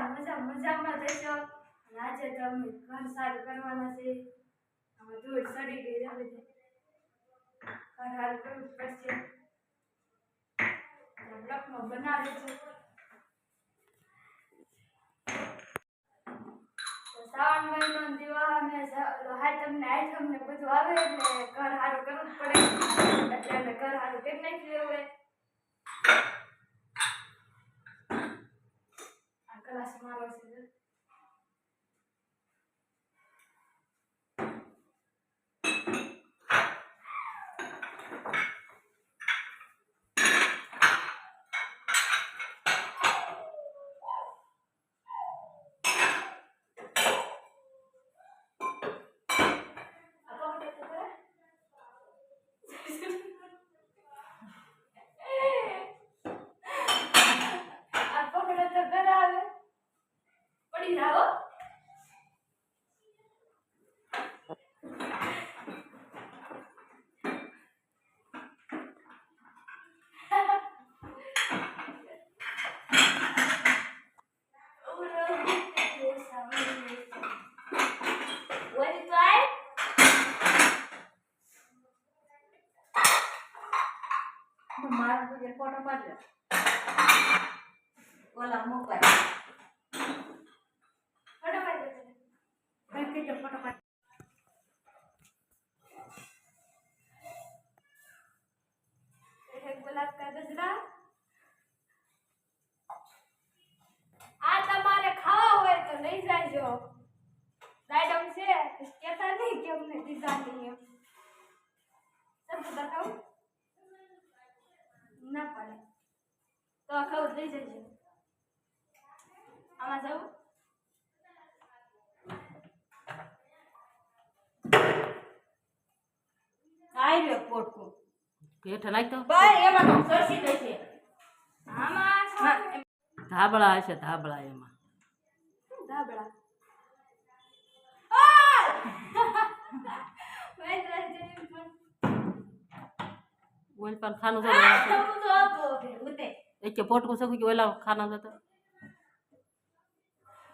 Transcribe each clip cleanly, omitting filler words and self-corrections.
મજામાં રહેશો અને આજે તો અમે ઘર સારું કરવાના છે. અમે ધૂળ સડી ગઈ હવે ઘર સારું કરવું પડશે. બ્લોકમાં બનાવે છે. શ્રાવણ મહિનો દીવા અને હાથમને બધું આવે એટલે ઘર સારું કરવું જ પડે. એટલે અમે ઘર સારું કરી નાખ્યું. હવે આ ક્લાસ મારો છે. મારા કોઈ ફોટો પાડજો ઓલા મોકલાય ફોટો પાડજો ભાઈ કે ફોટો પાડ એક ગુલાબ કા ગજરા આ તમારે ખાવા હોય તો લઈ જાજો. દાડમ છે કેતા નહીં કે અમને દીધા નહીં. એમ સબ બતાવું ના પડે તો ખાવું લઈ જજો. આમાં જાઉં આઈ રે પોટકો હેઠે નાખ તો ભાઈ એમાં તો સરસી દેશે આમાં ધાબળા હશે ધાબળા એમાં ધાબળા ઓલ પર ખાનું તો એક કે પોટકો સગું કે ઓલા ખાના જતો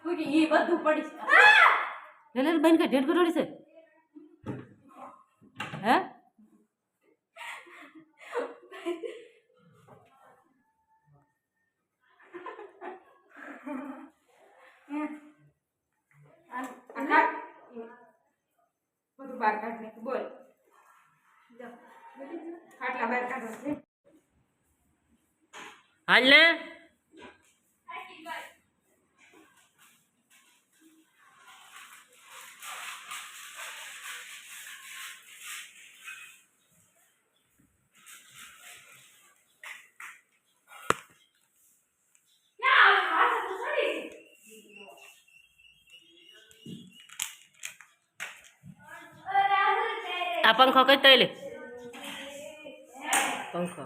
કોઈ ઈ બધું પડી લે લે બેન કે ઢેડ ગરોડી છે હે બધું બહાર કાઢ નાખ બોલ ખાટલા બહાર કાઢો છે હાલ ને આ પંખો કઈ તો લે પંખો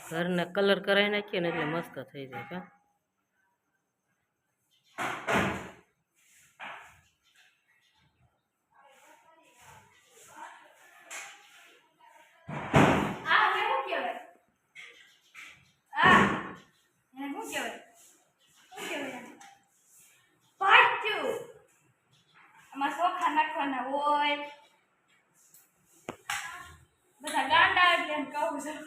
ઘરને કલર કરાવી નાખીએ ને એટલે મસ્ત થઈ જાય કા નાખવાના હોય બધા ગાંડા એટલે એમ કહું છું.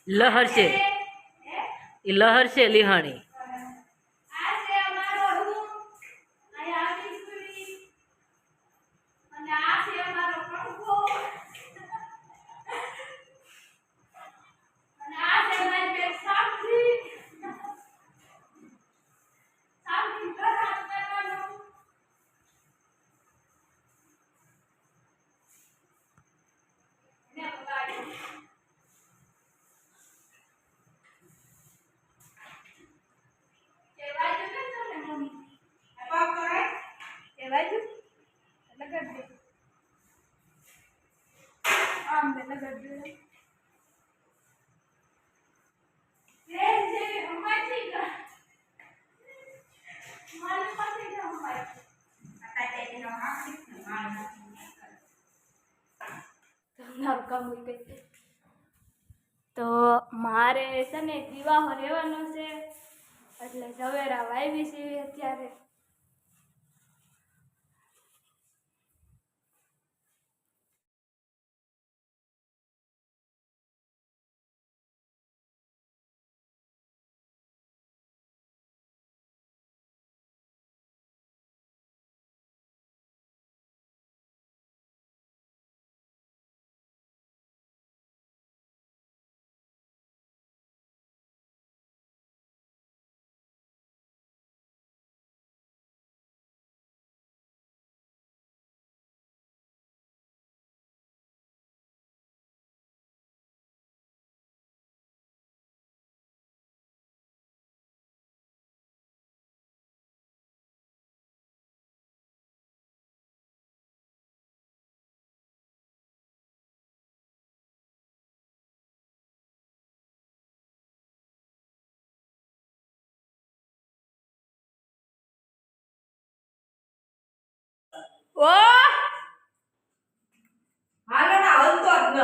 લહર છે એ લહર છે લિહાણી. આ છે અમારો રૂમ. અહીંયા આવી સુરી. અને આ છે અમારો પંખો. અને આ છે મારી બેન સાક્ષી. સાક્ષી ઘરમાં કરવાનું. ને બગાડ્યું. એ બાજુ કરજો ને મમ્મી. પગ કરે એ બાજુ લગાડ દે. આમ ને લગાડ દે. પ્રેમ જેવી હમાતી કા. મારી પાસે જ હમાતી. આતા તેનો આખી માન તમારું કામ હોય કઈ. તો મારે છે ને વિવાહ રહેવાનો છે એટલે ઝવેરા વાવી છે અત્યારે. ઓ હાલો ના હલતો જ ન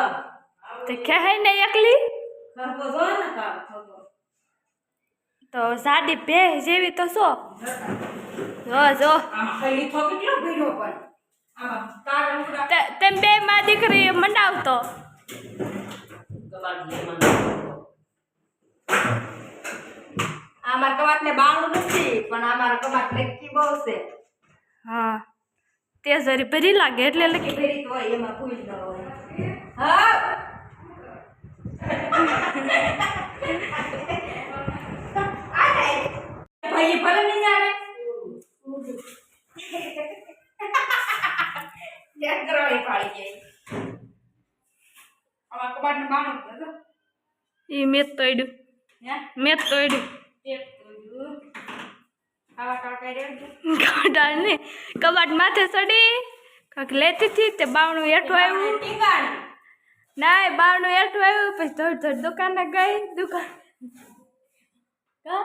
તે કહે ને એકલી સરકો જો ને કામ થતો તો સાડી પે જેવી તો સો. જો જો આમ ખાલી થો કેટલો ભીનો પણ આમ તાર ઉડા તેમ બે માં દીકરી મંડાવતો. અમાર કબાટ ને બાવણું નથી પણ અમારો કબાટ લકી બહુ છે. હા તે જરી ભરી લાગે એટલે લખી. ફેરી તો હોય એમાં ભૂલ ન હોય. હા ભાઈ ભલે નહીં આવે જેમ કરવાળી પાડી ગઈ અમાર કબાટ ને બાવણું છે. ઈ મેં તોડ્યું. હે મેં તોડ્યું. એક તો આવા કાકા રેડજો કાઢાળ ને કબાટ માથે ચડી કાંક લેતી હતી તે બાવણું હેઠું આવ્યું. ટીંગાણ ના એ બાવણું હેઠું આવ્યું પછી ધડ ધડ દુકાને ગઈ દુકાન. કા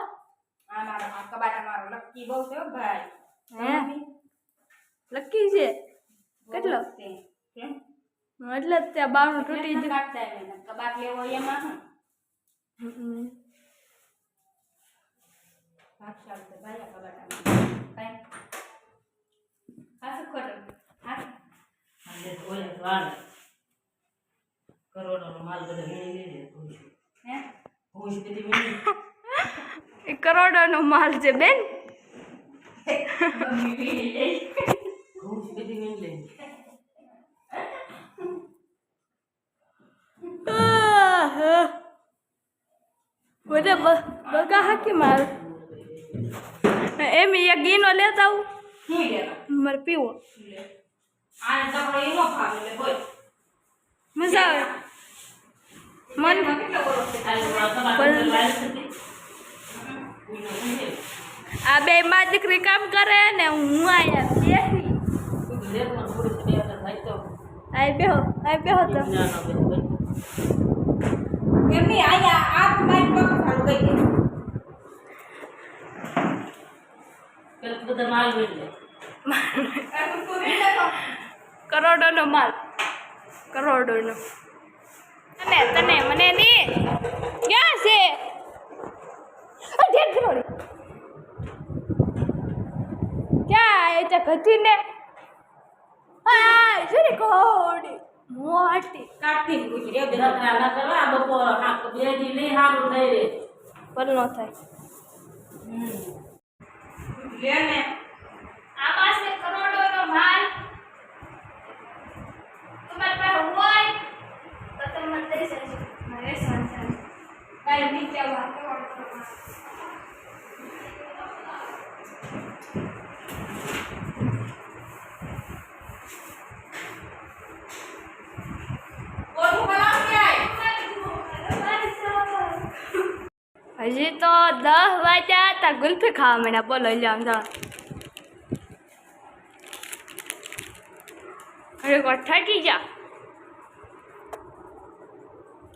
અમારો કબાટ અમારો લકી બહુ છે હો ભાઈ. હે લકી છે કેટલો કેમ એટલે જ ત્યાં બાવણું તૂટી તૂટી ગયું. કાઢતા એને કબાટ લેવો એમાં ભાગશાળ છે ભાઈ આ કબાટામાં કાઈ હાસુ ખોટું હા કરોડોનો માલ બધો વીણી લે હે ભૂસ બધી વીણી એ કરોડોનો માલ છે બેન. મમ્મી પીડી લે ભૂસ બધી વીણી લે. બધે બગા હાકી માર એમ એક ગીનો લેતા આવું ની લેવા મારે પીવો લે આને તો એનો ભાગ એટલે બોલ મજા આવે મન કેટલો કરો છે આ બે માં દીકરી કામ કરે ને હું આયા બેઠી. આય બેહો તો એમની આયા આ માઈન પગ ચાલુ ગઈ બધા માલ વીણી લે. કરોડોનો માલ કરોડોનો. તને મને ની ક્યાં છે ઢેર કરોડી ક્યાં એ તે ઘટી ને આ જોરી કોડી મોડ કાઢતી કાઢતી ને પૂછી રેવ દે નકરા ના કરવા બપોર બે દી નહીં સારું થઈ રે પર ન થાય લે ને આમાં છે કરોડોનો માલ તમારી પાસે હોય તો તમે મને દઈ શકશો મારે સંસાર કાંઈ નીચે વાત કોનું બનાવ ક્યાંય હજી તો 10 વાગ્યા તા ગુલ્ફી ખાવા માંડ્યા બોલો લે આમ જાઓ અરે કોઈ ઠકી જા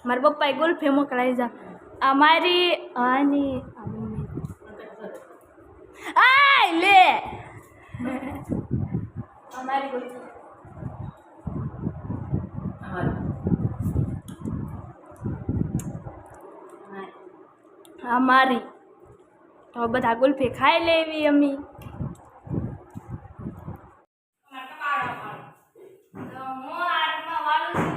મારા પપ્પાએ ગુલ્ફી મોકલાઈ જા આ મારી આની આય લે અમારી ગુલ્ફી અમારી તો બધા ગુલ્ફી ખાઈ લેવી અમી તો હું આરમાં વાળું છું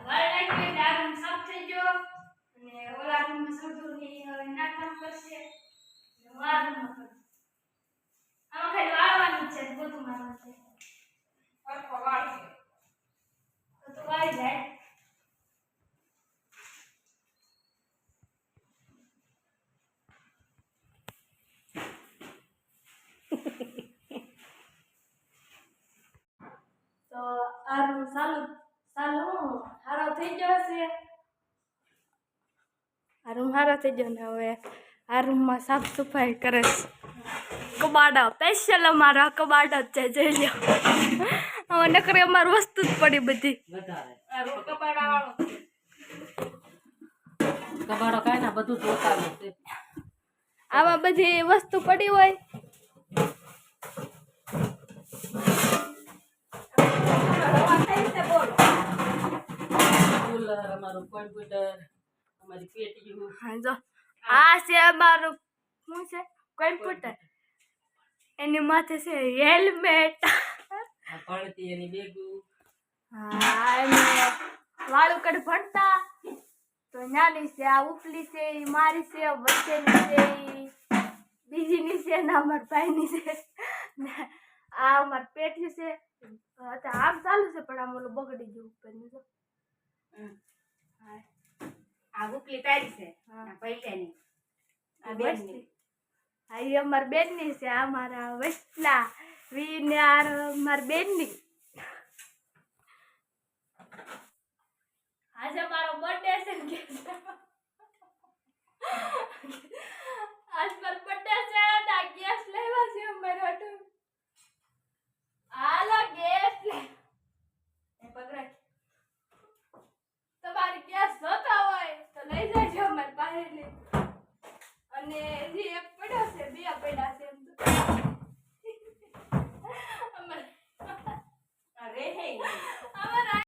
વાળ નાખી એટલે આરું સાફ થઈ ગયો અને ઓલા રૂમમાં સડું ની હવે નાખવાનું પડશે હું આ રૂમમાં કરું આમાં ખાલી વાળવાનું જ છે બધું મારવાનું છે સરખો વાળ છે તો વાળી જાય તો આ રૂમ સારું હારો થઈ ગયો છે આ રૂમ હારો થઈ ગયો ને હવે આ રૂમમાં સાફ સફાઈ કરે છે કબાડા સ્પેશિયલ અમારા કબાડા જ છે જોઈ લો હવે નકરી અમારી વસ્તુ જ પડી બધી વધારે આ રો કપાડા વાળો કબાડો કાંઈ ના બધું જોતાનું છે આમાં બધી વસ્તુ પડી હોય કુલર અમારું કોમ્પ્યુટર અમારી પેટીયું હા જો આ છે અમારું શું છે કોમ્પ્યુટર એની માથે છે હેલ્મેટ આ ભણતી એની બેગું હા એમને વાળું કડ ભણતા તો નાની છે આ ઉપલી છે એ મારી છે વચ્ચેની છે ઈ બીજીની છે ને અમારા ભાઈની છે ને આ અમારું પેટ્યું છે અત્યારે આમ ચાલુ છે પણ આમ ઓલું બગડી ગયું ઉપરનું જો હા આ ઉપલી તારી છે હા. આ પૈસાની આ બેનની હા એ અમારા બેનની છે આ મારા વસલા વી ને આ મારા બેનની